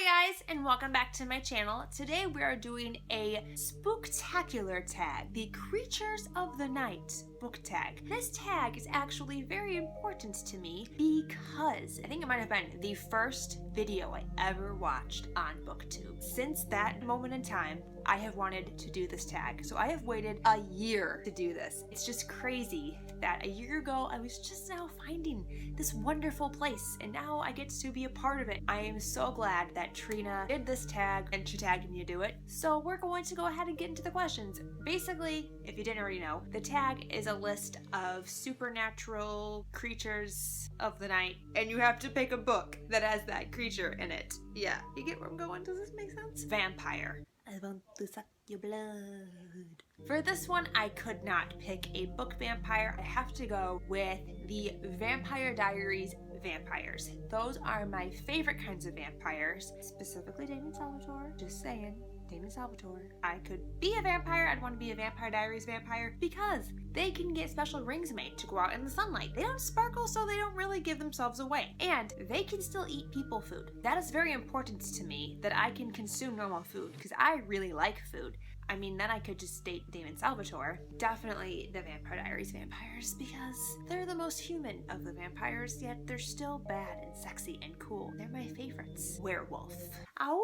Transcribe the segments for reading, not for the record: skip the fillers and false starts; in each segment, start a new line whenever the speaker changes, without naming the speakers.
Hi guys, and welcome back to my channel. Today we are doing a spooktacular tag, the Creatures of the Night book tag. This tag is actually very important to me because I think it might have been the first video I ever watched on BookTube. Since that moment in time, I have wanted to do this tag. So I have waited a year to do this. It's just crazy that a year ago I was just now finding this wonderful place and now I get to be a part of it. I am so glad that Trina did this tag and she tagged me to do it. So we're going to go ahead and get into the questions. Basically, if you didn't already know, the tag is a list of supernatural creatures of the night and you have to pick a book that has that creature in it. Yeah, you get where I'm going? Does this make sense? Vampire. I want to suck your blood. For this one, I could not pick a book vampire. I have to go with the Vampire Diaries vampires. Those are my favorite kinds of vampires, specifically Damon Salvatore. Just saying. Damon Salvatore. I could be a vampire. I'd want to be a Vampire Diaries vampire because they can get special rings made to go out in the sunlight. They don't sparkle, so they don't really give themselves away. And they can still eat people food. That is very important to me, that I can consume normal food because I really like food. I mean, then I could just date Damon Salvatore. Definitely the Vampire Diaries vampires because they're the most human of the vampires, yet they're still bad and sexy and cool. They're my favorites. Werewolf. Ow!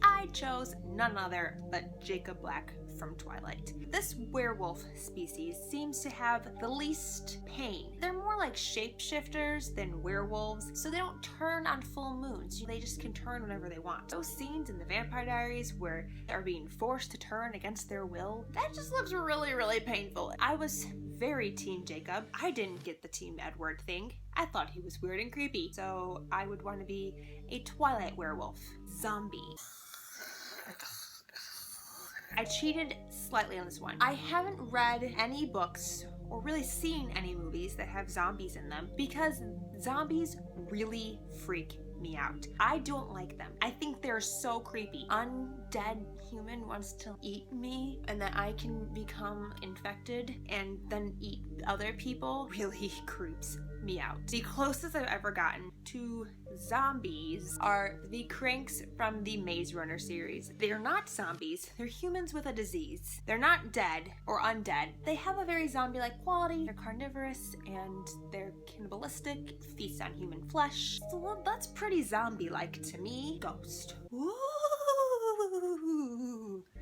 I chose none other but Jacob Black from Twilight. This werewolf species seems to have the least pain. They're more like shapeshifters than werewolves, so they don't turn on full moons. They just can turn whenever they want. Those scenes in the Vampire Diaries where they're being forced to turn against their will, that just looks really, really painful. I was very Team Jacob. I didn't get the Team Edward thing. I thought he was weird and creepy, so I would want to be a Twilight werewolf. Zombie. I cheated slightly on this one. I haven't read any books or really seen any movies that have zombies in them because zombies really freak me out. I don't like them. I think they're so creepy. Undead human wants to eat me and that I can become infected and then eat other people really creeps me out. The closest I've ever gotten to zombies are the Cranks from the Maze Runner series. They are not zombies, they're humans with a disease. They're not dead or undead. They have a very zombie-like quality. They're carnivorous and they're cannibalistic, feast on human flesh. So that's pretty zombie-like to me. Ghost. Ooh.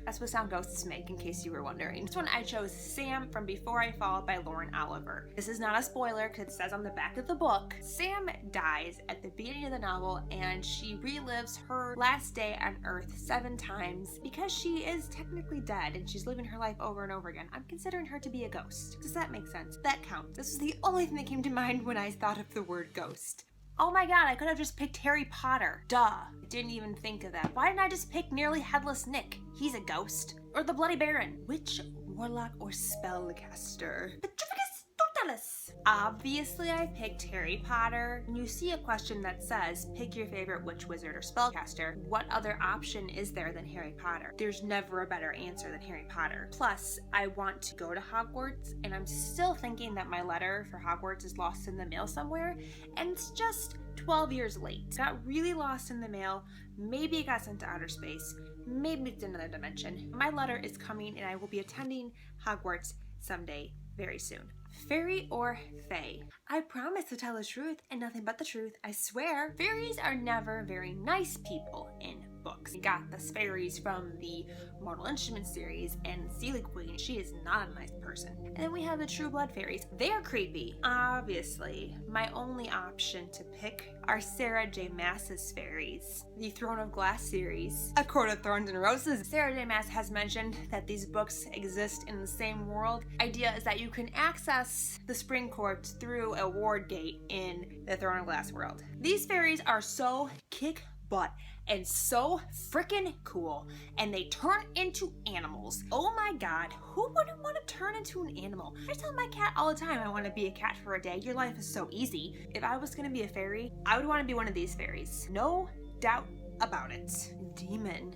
That's what sound ghosts make, in case you were wondering. This one I chose Sam from Before I Fall by Lauren Oliver. This is not a spoiler because it says on the back of the book, Sam dies at the beginning of the novel and she relives her last day on Earth 7 times because she is technically dead and she's living her life over and over again. I'm considering her to be a ghost. Does that make sense? That counts. This is the only thing that came to mind when I thought of the word ghost. Oh my god, I could have just picked Harry Potter. Duh. I didn't even think of that. Why didn't I just pick Nearly Headless Nick? He's a ghost. Or the Bloody Baron. Which Warlock or Spellcaster? Petrificus totalis. Obviously, I picked Harry Potter. When you see a question that says, pick your favorite witch, wizard, or spellcaster, what other option is there than Harry Potter? There's never a better answer than Harry Potter. Plus, I want to go to Hogwarts, and I'm still thinking that my letter for Hogwarts is lost in the mail somewhere, and it's just 12 years late. It got really lost in the mail. Maybe it got sent to outer space. Maybe it's another dimension. My letter is coming, and I will be attending Hogwarts someday very soon. Fairy or fae? I promise to tell the truth and nothing but the truth, I swear. Fairies are never very nice people in books. We got the fairies from the Mortal Instruments series and Sealy Queen. She is not a nice person. And then we have the True Blood fairies. They are creepy. Obviously, my only option to pick are Sarah J. Maas's fairies. The Throne of Glass series, A Court of Thorns and Roses. Sarah J. Maas has mentioned that these books exist in the same world. Idea is that you can access the Spring Court through a ward gate in the Throne of Glass world. These fairies are so kick butt and so freaking cool, and they turn into animals. Oh my god, who wouldn't want to turn into an animal? I tell my cat all the time I want to be a cat for a day. Your life is so easy. If I was gonna be a fairy, I would want to be one of these fairies. No doubt about it. Demon.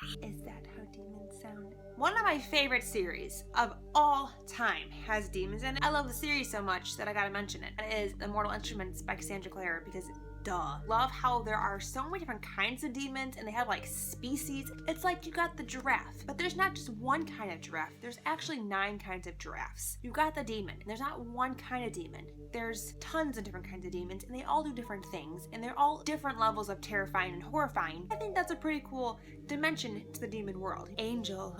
Is that how demons sound? One of my favorite series of all time has demons in it. I love the series so much that I gotta mention it. It is The Mortal Instruments by Cassandra Clare, because duh. Love how there are so many different kinds of demons and they have like species. It's like you got the giraffe, but there's not just one kind of giraffe. There's actually 9 kinds of giraffes. You got the demon, and there's not one kind of demon. There's tons of different kinds of demons, and they all do different things, and they're all different levels of terrifying and horrifying. I think that's a pretty cool dimension to the demon world. Angel.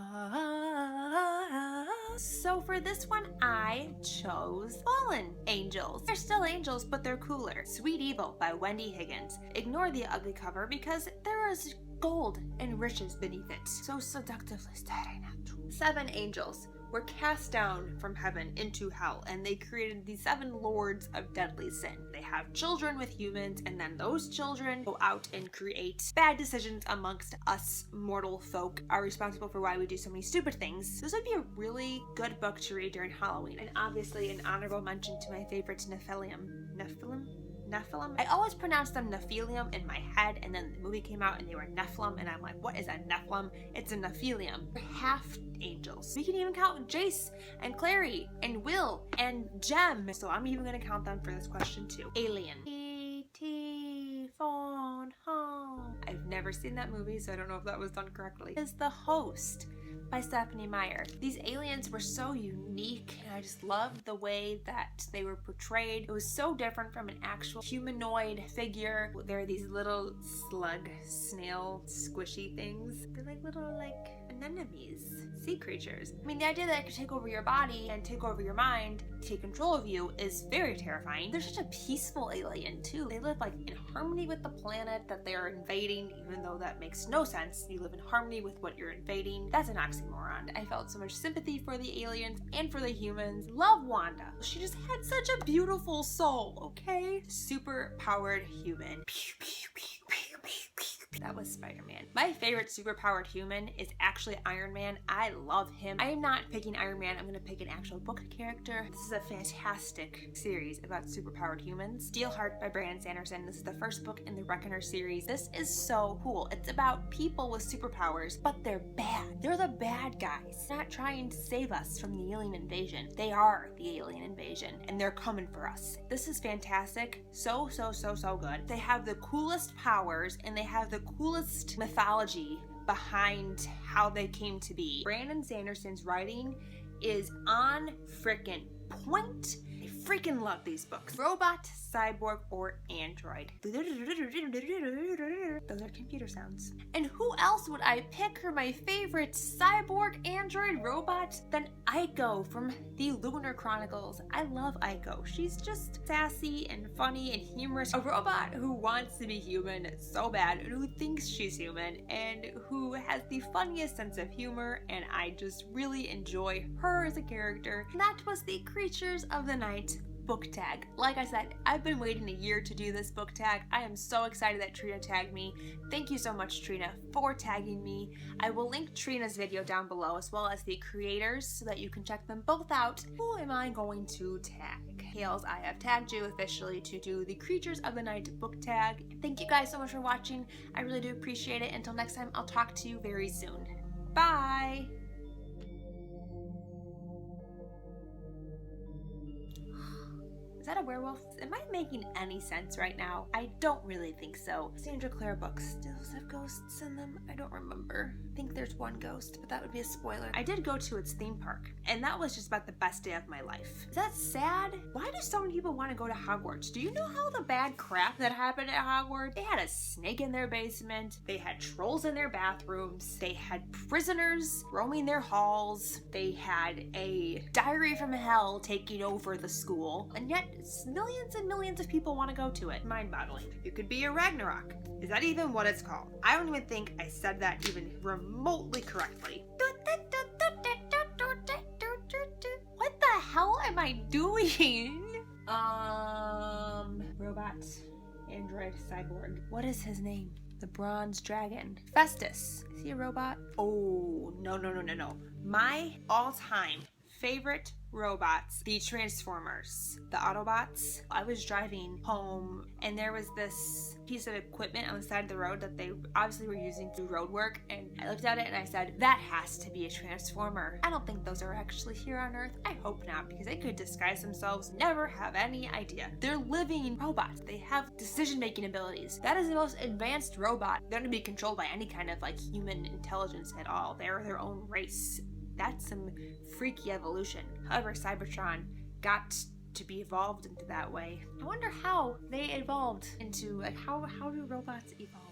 So for this one, I chose Fallen Angels. They're still angels, but they're cooler. Sweet Evil by Wendy Higgins. Ignore the ugly cover because there is gold and riches beneath it. So seductively staring at you. 7 angels were cast down from heaven into hell, and they created the 7 lords of deadly sin. They have children with humans, and then those children go out and create bad decisions amongst us mortal folk, are responsible for why we do so many stupid things. This would be a really good book to read during Halloween, and obviously an honorable mention to my favorite Nephilim? I always pronounced them Nephilium in my head, and then the movie came out and they were Nephilim, and I'm like, what is a Nephilim? It's a Nephilium. They're half angels. We can even count Jace and Clary and Will and Jem, so I'm even gonna count them for this question too. Alien. E.T. phone home. I've never seen that movie, so I don't know if that was done correctly. Is The Host by Stephanie Meyer. These aliens were so unique, and I just loved the way that they were portrayed. It was so different from an actual humanoid figure. There are these little slug, snail, squishy things. They're like little, like, anemones, sea creatures. I mean, the idea that it could take over your body and take over your mind, take control of you, is very terrifying. They're such a peaceful alien, too. They live, like, in harmony with the planet that they are invading, even though that makes no sense. You live in harmony with what you're invading. That's an oxymoron. I felt so much sympathy for the aliens and for the humans. Love Wanda. She just had such a beautiful soul, okay? Super powered human. Pew, pew, pew, pew, pew, pew. That was Spider-Man. My favorite superpowered human is actually Iron Man. I love him. I am not picking Iron Man. I'm gonna pick an actual book character. This is a fantastic series about superpowered humans. Steelheart by Brandon Sanderson. This is the first book in the Reckoner series. This is so cool. It's about people with superpowers, but they're bad. They're the bad guys. They're not trying to save us from the alien invasion. They are the alien invasion, and they're coming for us. This is fantastic. So good. They have the coolest powers, and they have the coolest mythology behind how they came to be. Brandon Sanderson's writing is on frickin' point. I freaking love these books. Robot, cyborg, or android. Those are computer sounds. And who else would I pick for my favorite cyborg, android, robot than Aiko from the Lunar Chronicles? I love Aiko. She's just sassy and funny and humorous. A robot who wants to be human so bad, and who thinks she's human, and who has the funniest sense of humor, and I just really enjoy her as a character. And that was the Creatures of the Night book tag. Like I said, I've been waiting a year to do this book tag. I am so excited that Trina tagged me. Thank you so much, Trina, for tagging me. I will link Trina's video down below, as well as the creators, so that you can check them both out. Who am I going to tag? Hales, I have tagged you officially to do the Creatures of the Night book tag. Thank you guys so much for watching. I really do appreciate it. Until next time, I'll talk to you very soon. Bye! Is that a werewolf? Am I making any sense right now? I don't really think so. Cassandra Clare books still have ghosts in them? I don't remember. I think there's one ghost, but that would be a spoiler. I did go to its theme park, and that was just about the best day of my life. Is that sad? Why do so many people want to go to Hogwarts? Do you know how the bad crap that happened at Hogwarts? They had a snake in their basement. They had trolls in their bathrooms. They had prisoners roaming their halls. They had a diary from hell taking over the school, and yet millions and millions of people want to go to it. Mind-boggling. You could be a Ragnarok. Is that even what it's called? I don't even think I said that even remotely correctly. What the hell am I doing? Robot, android, cyborg. What is his name? The bronze dragon. Festus. Is he a robot? Oh, no. My all-time favorite robots, the Transformers, the Autobots. I was driving home and there was this piece of equipment on the side of the road that they obviously were using through road work, and I looked at it and I said, that has to be a Transformer. I don't think those are actually here on Earth. I hope not, because they could disguise themselves, never have any idea. They're living robots. They have decision-making abilities. That is the most advanced robot. They're going to be controlled by any kind of like human intelligence at all. They're their own race. That's some freaky evolution. However, Cybertron got to be evolved into that way. I wonder how they evolved into, like, how do robots evolve?